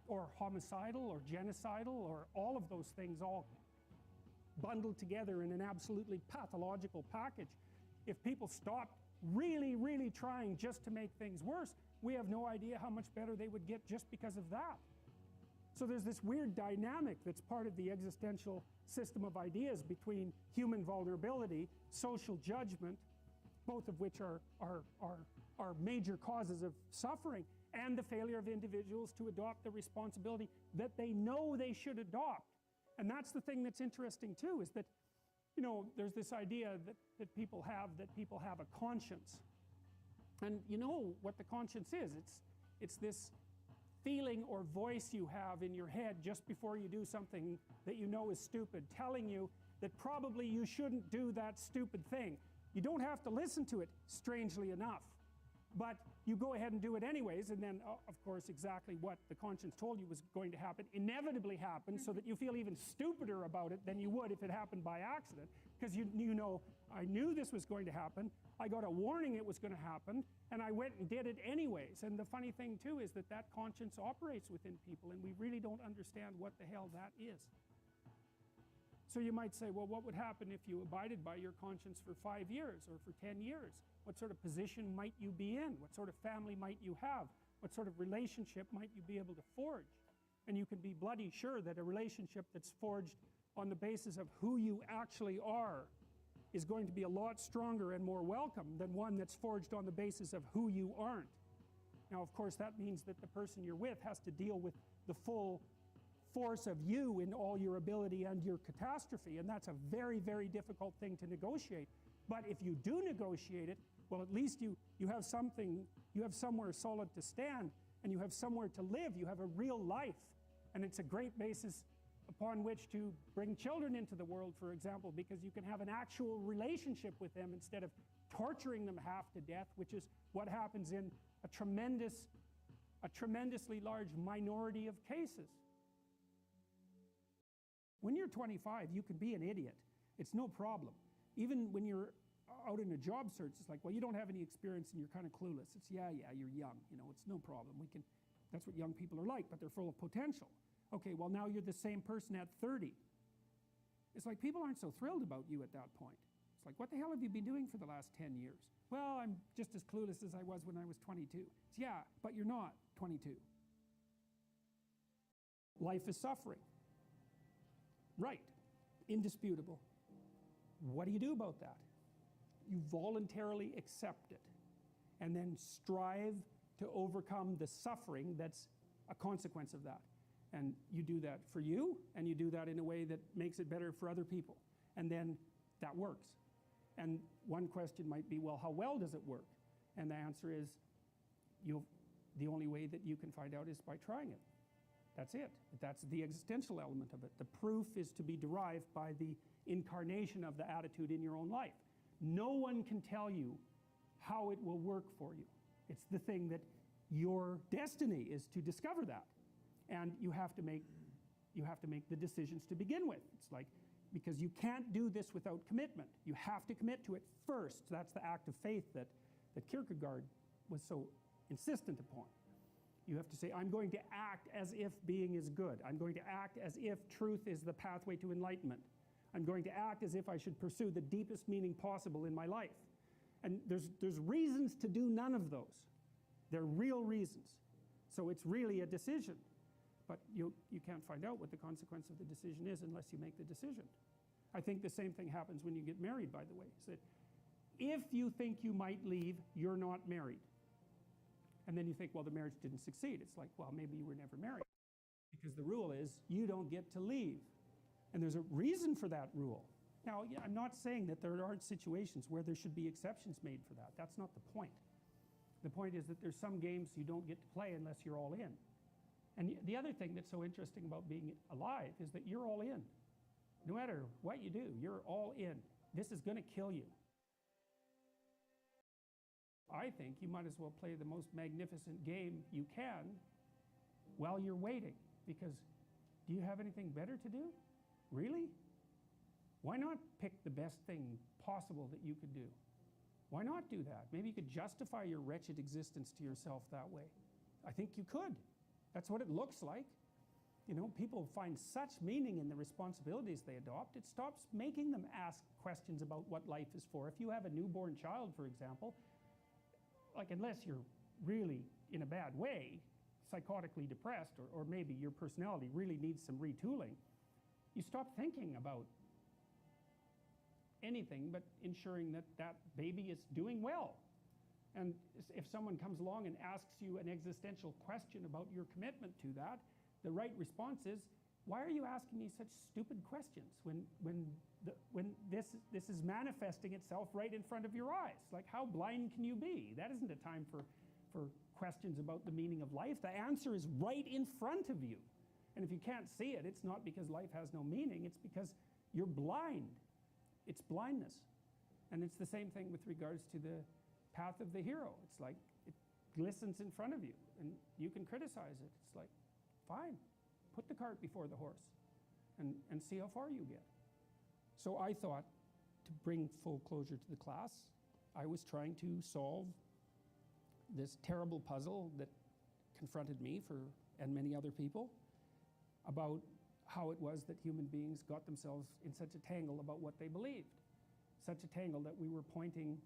or homicidal or genocidal, or all of those things all bundled together in an absolutely pathological package. If people stopped really, really trying just to make things worse, we have no idea how much better they would get just because of that. So there's this weird dynamic that's part of the existential system of ideas between human vulnerability, social judgment, both of which are major causes of suffering, and the failure of individuals to adopt the responsibility that they know they should adopt. And that's the thing that's interesting too, is that, you know, there's this idea that people have a conscience. And you know what the conscience is. It's this feeling or voice you have in your head just before you do something that you know is stupid, telling you that probably you shouldn't do that stupid thing. You don't have to listen to it, strangely enough. But you go ahead and do it anyways, and then, of course, exactly what the conscience told you was going to happen inevitably happens, so that you feel even stupider about it than you would if it happened by accident. Because you know, I knew this was going to happen, I got a warning it was going to happen, and I went and did it anyways. And the funny thing too is that that conscience operates within people, and we really don't understand what the hell that is. So you might say, well, what would happen if you abided by your conscience for 5 years or for 10 years? What sort of position might you be in? What sort of family might you have? What sort of relationship might you be able to forge? And you can be bloody sure that a relationship that's forged on the basis of who you actually are is going to be a lot stronger and more welcome than one that's forged on the basis of who you aren't. Now, of course, that means that the person you're with has to deal with the full force of you in all your ability and your catastrophe, and that's a very, very difficult thing to negotiate. But if you do negotiate it, well, at least you have something, you have somewhere solid to stand, and you have somewhere to live. You have a real life, and it's a great basis upon which to bring children into the world, for example, because you can have an actual relationship with them instead of torturing them half to death, which is what happens in a tremendously large minority of cases. When you're 25, you can be an idiot. It's no problem. Even when you're out in a job search, it's like, well, you don't have any experience and you're kind of clueless. It's, yeah, you're young, you know, it's no problem. That's what young people are like, but they're full of potential. Okay, well, now you're the same person at 30. It's like people aren't so thrilled about you at that point. It's like, what the hell have you been doing for the last 10 years? Well, I'm just as clueless as I was when I was 22. It's, yeah, but you're not 22. Life is suffering. Right, indisputable. What do you do about that? You voluntarily accept it and then strive to overcome the suffering that's a consequence of that. And you do that for you, and you do that in a way that makes it better for other people. And then that works. And one question might be, well, how well does it work? And the answer is, the only way that you can find out is by trying it. That's it. That's the existential element of it. The proof is to be derived by the incarnation of the attitude in your own life. No one can tell you how it will work for you. It's the thing that your destiny is to discover that. And you have to make the decisions to begin with. It's like, because you can't do this without commitment. You have to commit to it first. That's the act of faith that Kierkegaard was so insistent upon. You have to say, I'm going to act as if being is good. I'm going to act as if truth is the pathway to enlightenment. I'm going to act as if I should pursue the deepest meaning possible in my life. And there's reasons to do none of those. They're real reasons. So it's really a decision. But you can't find out what the consequence of the decision is unless you make the decision. I think the same thing happens when you get married, by the way. Is that if you think you might leave, you're not married. And then you think, well, the marriage didn't succeed. It's like, well, maybe you were never married. Because the rule is, you don't get to leave. And there's a reason for that rule. Now, I'm not saying that there aren't situations where there should be exceptions made for that. That's not the point. The point is that there's some games you don't get to play unless you're all in. And the other thing that's so interesting about being alive is that you're all in. No matter what you do, you're all in. This is going to kill you. I think you might as well play the most magnificent game you can while you're waiting. Because do you have anything better to do? Really? Why not pick the best thing possible that you could do? Why not do that? Maybe you could justify your wretched existence to yourself that way. I think you could. That's what it looks like. You know, people find such meaning in the responsibilities they adopt, it stops making them ask questions about what life is for. If you have a newborn child, for example, like unless you're really in a bad way, psychotically depressed, or maybe your personality really needs some retooling, you stop thinking about anything but ensuring that that baby is doing well. And if someone comes along and asks you an existential question about your commitment to that, the right response is, why are you asking me such stupid questions when this is manifesting itself right in front of your eyes? Like, how blind can you be? That isn't a time for questions about the meaning of life. The answer is right in front of you. And if you can't see it, it's not because life has no meaning, it's because you're blind. It's blindness. And it's the same thing with regards to the path of the hero. It's like it glistens in front of you, and you can criticize it. It's like, fine, put the cart before the horse and see how far you get. So I thought, to bring full closure to the class, I was trying to solve this terrible puzzle that confronted me and many other people about how it was that human beings got themselves in such a tangle about what they believed. Such a tangle that we were pointing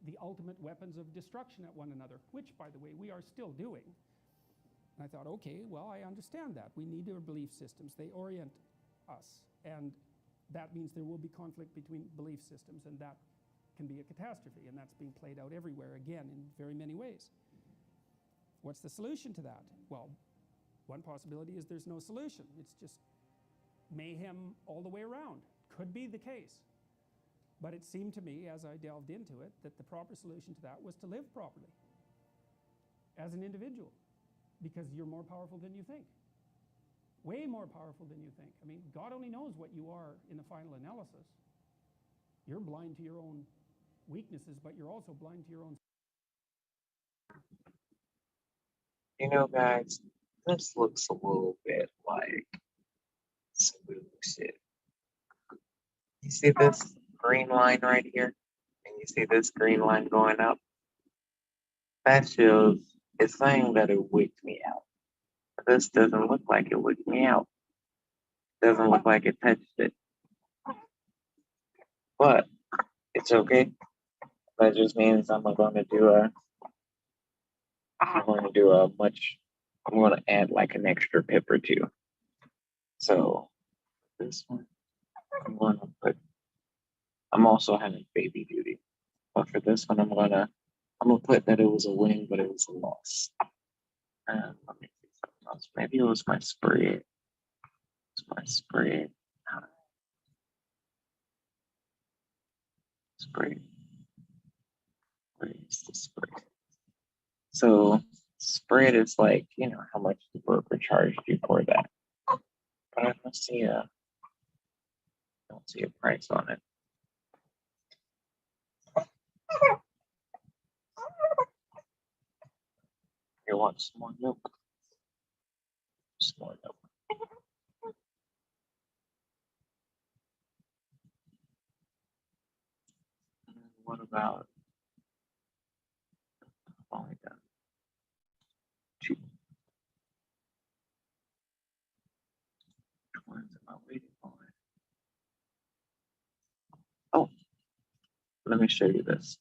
the ultimate weapons of destruction at one another, which, by the way, we are still doing. And I thought, okay, well, I understand that. We need our belief systems. They orient us. And that means there will be conflict between belief systems, and that can be a catastrophe. And that's being played out everywhere, again, in very many ways. What's the solution to that? Well, one possibility is there's no solution. It's just mayhem all the way around. Could be the case. But it seemed to me, as I delved into it, that the proper solution to that was to live properly as an individual, because you're more powerful than you think. Way more powerful than you think. I mean, God only knows what you are in the final analysis. You're blind to your own weaknesses, but you're also blind to your own. You know, guys, this looks a little bit like smooth shit. You see this green line right here? And you see this green line going up? That shows it's saying that it wigged me out. But this doesn't look like it wigged me out. Doesn't look like it touched it. But it's okay. That just means I'm going to add like an extra pip or two. So this one, I'm also having baby duty. But for this one, I'm gonna put that it was a win, but it was a loss. And let me see something else. Maybe it was my spread. It's my spread. Spread. Where is the spread? So spread is like, you know, how much the broker charged you for that. But I don't see a price on it. You want some more milk? Some more milk. What about, I've only done 2. Which ones am I waiting on? Oh, let me show you this.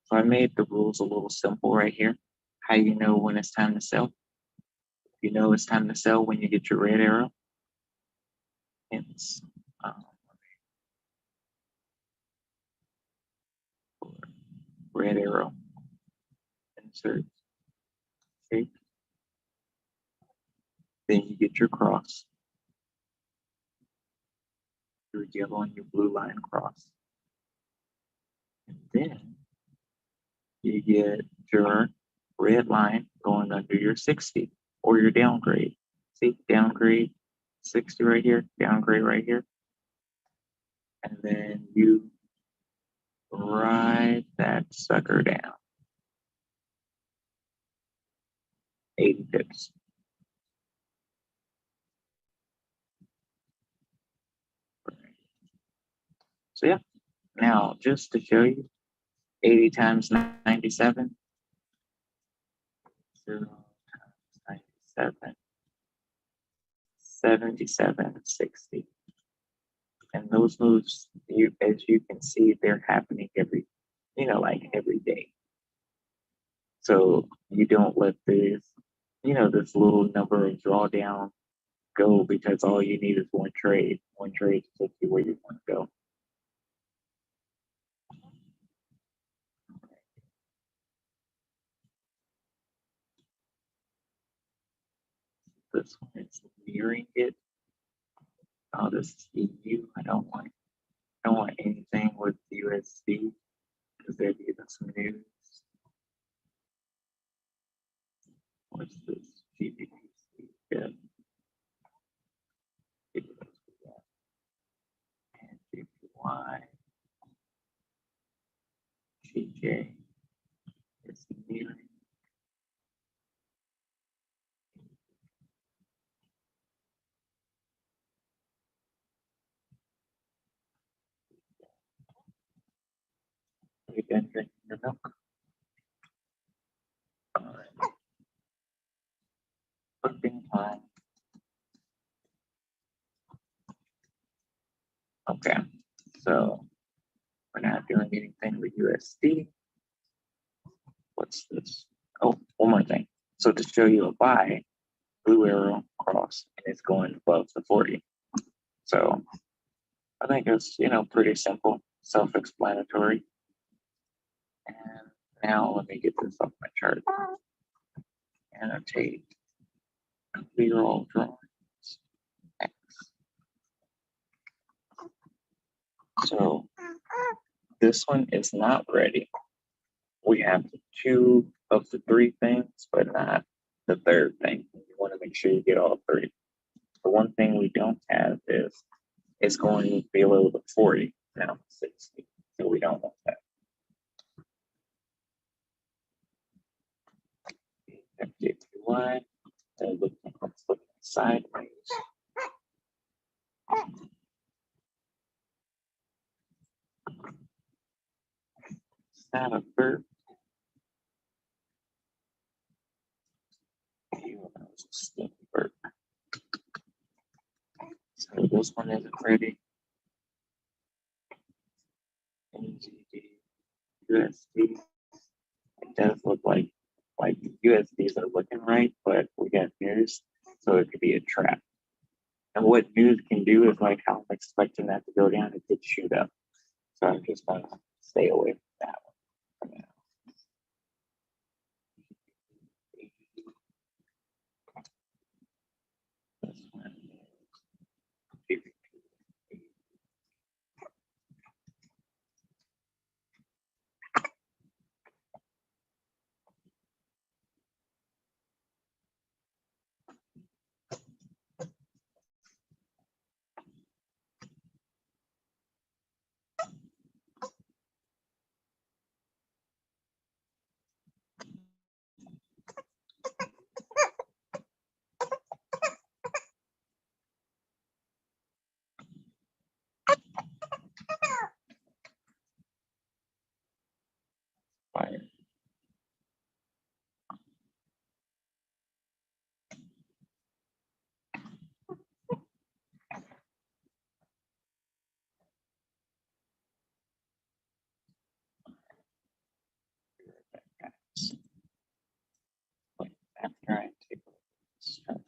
So I made the rules a little simple right here. How you know when it's time to sell? You know it's time to sell when you get your red arrow. It's red arrow. Insert. See? Then you get your cross. Your yellow and your blue line cross. And then you get your red line going under your 60 or your downgrade. See, downgrade 60 right here, downgrade right here. And then you ride that sucker down. 80 pips. So yeah, now just to show you, 80 times 97. 0 times 97 77.60. And those moves, as you can see, they're happening like every day. So you don't let this little number of drawdown go, because all you need is one trade to take you where you want to go. This one is nearing it. Oh, this is EU. I don't want anything with USD, because they're giving some news. What's this? GBP? Yeah. And JPY. GJ is nearing. Are you done drinking your milk? All right. Flipping time. Okay, so we're not doing anything with USD. What's this? Oh, one more thing. So to show you a buy, blue arrow cross, and it's going above the 40. So I think it's pretty simple, self-explanatory. And now let me get this off my chart. Annotate, clear all drawings. X. So this one is not ready. We have 2 of the 3 things, but not the third thing. You want to make sure you get all 3. The one thing we don't have is it's going below the 40, down to 60. So we don't want that. FJPY, let's look sideways. Is that a bird? Bird. So this one isn't ready. NGD, USD. It does look like the USDs are looking right, but we got news, so it could be a trap. And what news can do is like how I'm expecting that to go down, it could shoot up. So I'm just gonna stay away from that one for now. This one is fire. After I take a look at this chart.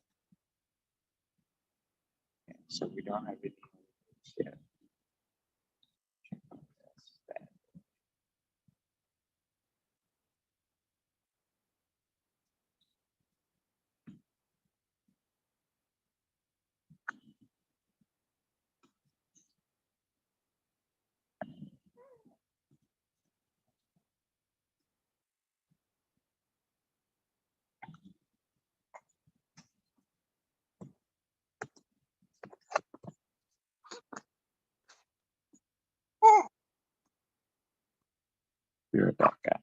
Okay, so we don't have any yet. Be right back, guys.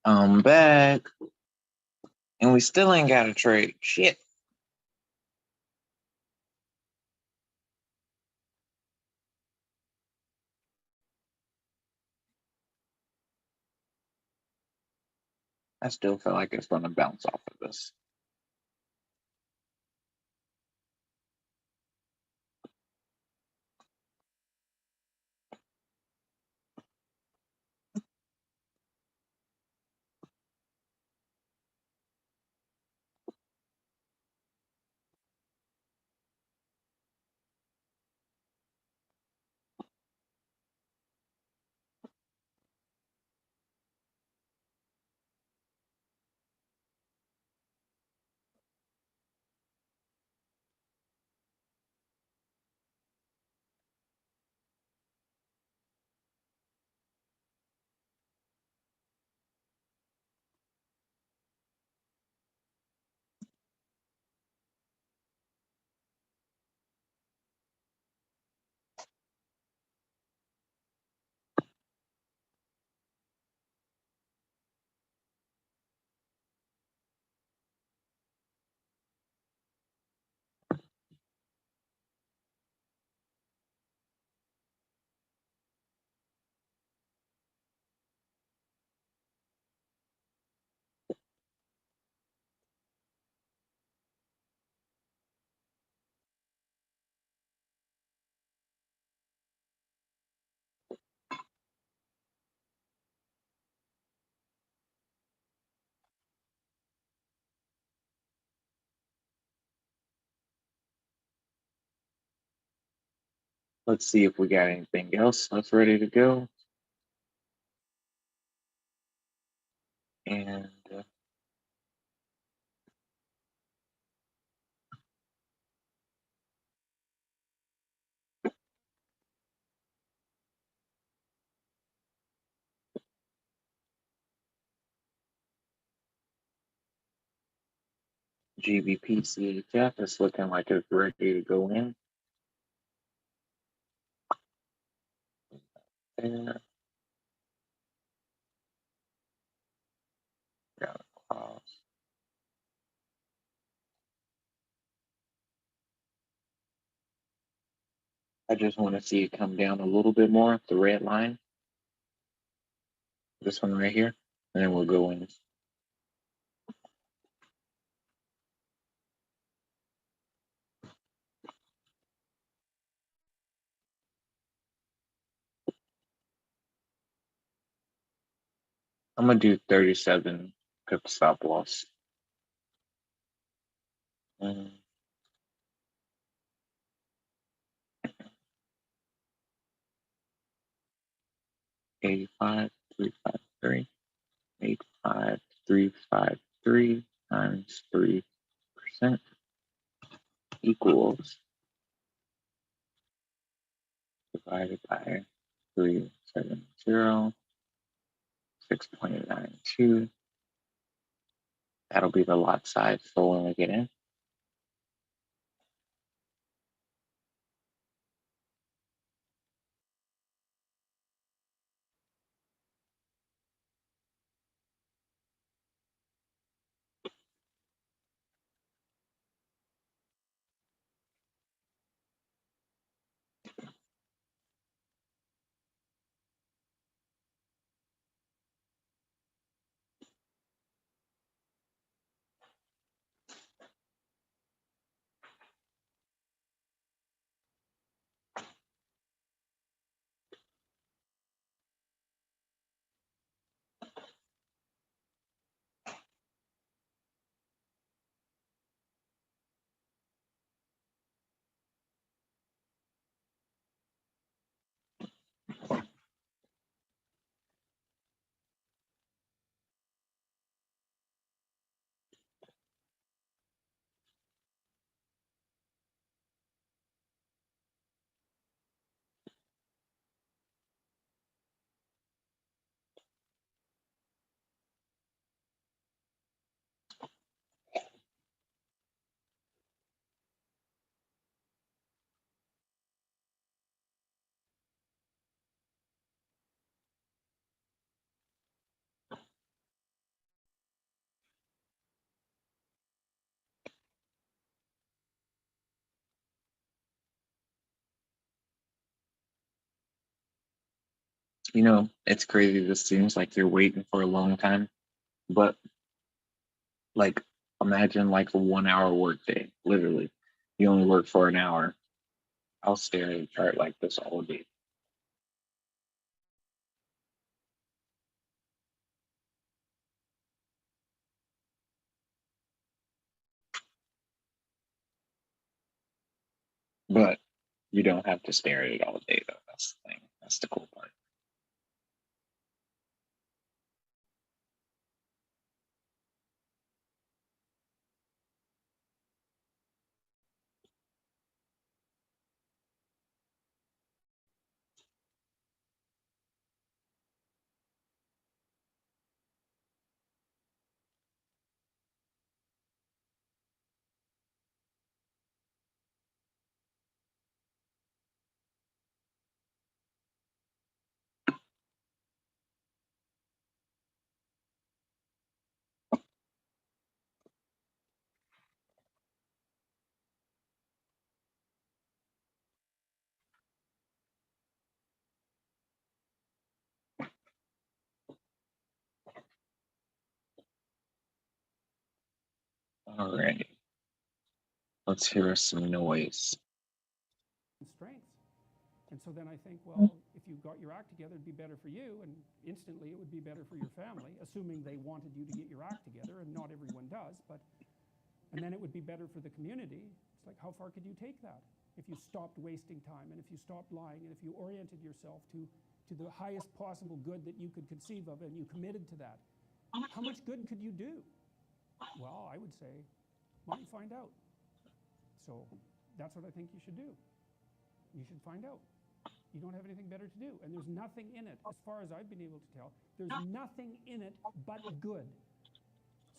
I'm back. And we still ain't got a trade. Shit. I still feel like it's going to bounce off of this. Let's see if we got anything else that's ready to go. And GBP CHF is looking like it's ready to go in. There. Got a cross. I just want to see it come down a little bit more, the red line. This one right here. And then we'll go in. I'm going to do 37 pip stop loss. 85,353. 85,353 times 3% equals divided by 370, 6.92. That'll be the lot size for when we get in. You know, it's crazy. This seems like you're waiting for a long time, but like imagine like a 1 hour workday, literally. You only work for an hour. I'll stare at a chart like this all day. But you don't have to stare at it all day though. That's the thing. That's the cool part. All right. Let's hear some noise. strengths. And so then I think, well, if you got your act together, it'd be better for you, and instantly it would be better for your family, assuming they wanted you to get your act together, and not everyone does. And then it would be better for the community. It's like, how far could you take that? If you stopped wasting time, and if you stopped lying, and if you oriented yourself to the highest possible good that you could conceive of, and you committed to that, how much good could you do? Well, I would say, why don't you find out? So that's what I think you should do. You should find out. You don't have anything better to do. And there's nothing in it, as far as I've been able to tell, there's nothing in it but good.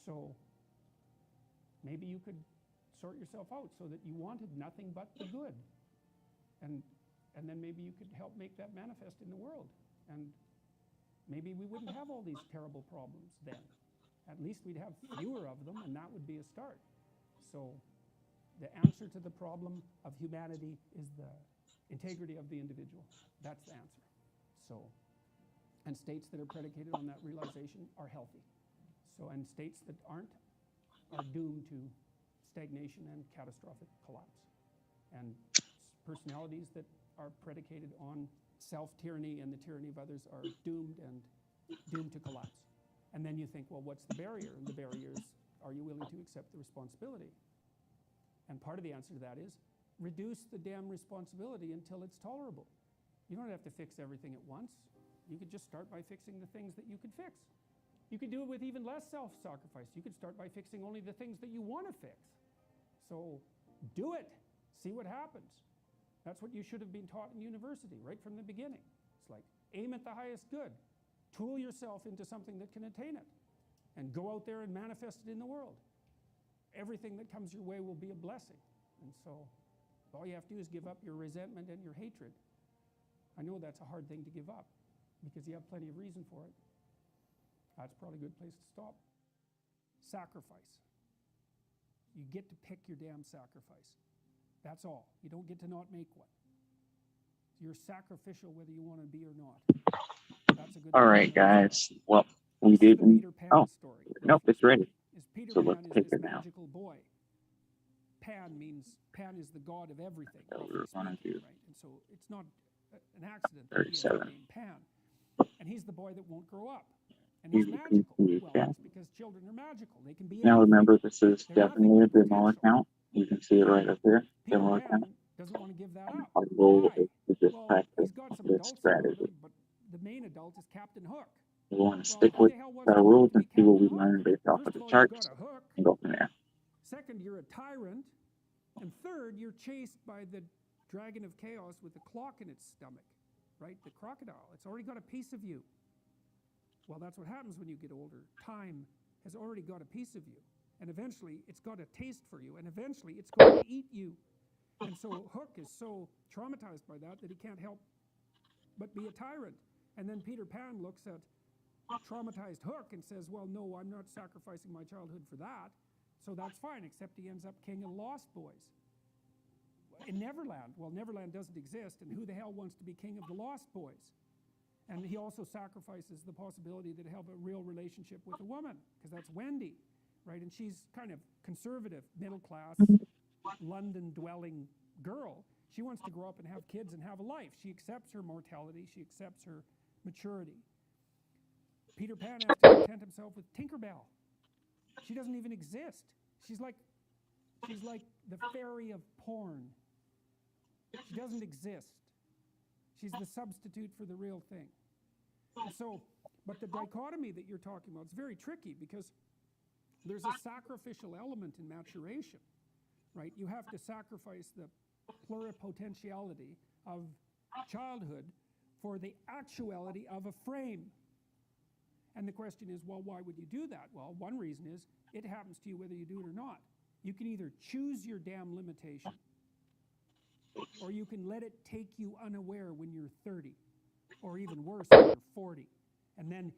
So maybe you could sort yourself out so that you wanted nothing but the good. And then maybe you could help make that manifest in the world. And maybe we wouldn't have all these terrible problems then. At least we'd have fewer of them, and that would be a start. So the answer to the problem of humanity is the integrity of the individual. That's the answer. So, and states that are predicated on that realization are healthy. So, and states that aren't are doomed to stagnation and catastrophic collapse. And personalities that are predicated on self-tyranny and the tyranny of others are doomed to collapse. And then you think, well, what's the barrier? And the barrier is, are you willing to accept the responsibility? And part of the answer to that is, reduce the damn responsibility until it's tolerable. You don't have to fix everything at once. You could just start by fixing the things that you could fix. You could do it with even less self-sacrifice. You could start by fixing only the things that you want to fix. So do it. See what happens. That's what you should have been taught in university right from the beginning. It's like, aim at the highest good. Tool yourself into something that can attain it. And go out there and manifest it in the world. Everything that comes your way will be a blessing. And so all you have to do is give up your resentment and your hatred. I know that's a hard thing to give up because you have plenty of reason for it. That's probably a good place to stop. Sacrifice. You get to pick your damn sacrifice. That's all. You don't get to not make one. You're sacrificial whether you want to be or not. That's a good All right, guys. Well, we didn't. Oh, nope, it's ready. So let's take it now. Magical boy. Pan is the god of everything. So we're gonna do right? And so it's not an accident that he has 37. the name Pan. And he's the boy that won't grow up. And he's magical. Well, that's because children are magical. They can be Now anything. remember, this is They're definitely a nothing but demo potential. account. You can see it right up there. Peter Demo Pan account. doesn't want to give that up. Our goal Why? is to just Well, practice he's got some this adults around strategy. him, but the main adult is Captain Hook. We want to Well, stick who with the hell wants our to rules be and see what we Captain learn Hook? based off First of the of all, charts you've got a hook. and go from there. Second, you're a tyrant. And third, you're chased by the dragon of chaos with a clock in its stomach, right? The crocodile. It's already got a piece of you. Well, that's what happens when you get older. Time has already got a piece of you. And eventually, it's got a taste for you. And eventually, it's going to eat you. And so Hook is so traumatized by that he can't help but be a tyrant. And then Peter Pan looks at traumatized Hook and says, well, no, I'm not sacrificing my childhood for that. So that's fine, except he ends up king of Lost Boys. In Neverland, well, Neverland doesn't exist, and who the hell wants to be king of the Lost Boys? And he also sacrifices the possibility to have a real relationship with a woman, because that's Wendy, right? And she's kind of conservative, middle class, London dwelling girl. She wants to grow up and have kids and have a life. She accepts her mortality. She accepts her maturity. Peter Pan has to content himself with Tinkerbell. She doesn't even exist. She's like the fairy of porn. She doesn't exist. She's the substitute for the real thing. And so, but the dichotomy that you're talking about is very tricky, because there's a sacrificial element in maturation, right? You have to sacrifice the pluripotentiality of childhood for the actuality of a frame. And the question is, well, why would you do that? Well, one reason is it happens to you whether you do it or not. You can either choose your damn limitation, or you can let it take you unaware when you're 30, or even worse, when you're 40. And then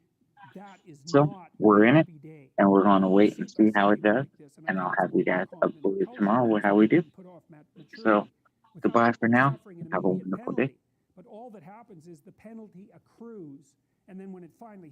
that is So not we're a in it, happy day. and we're going to wait and see how it somebody does. like this, And I I'll think have it's you guys common in upload it culture tomorrow with that how we do. can put off maturity So without goodbye for now. suffering an Have a immediate wonderful day. penalty. But all that happens is the penalty accrues, and then when it finally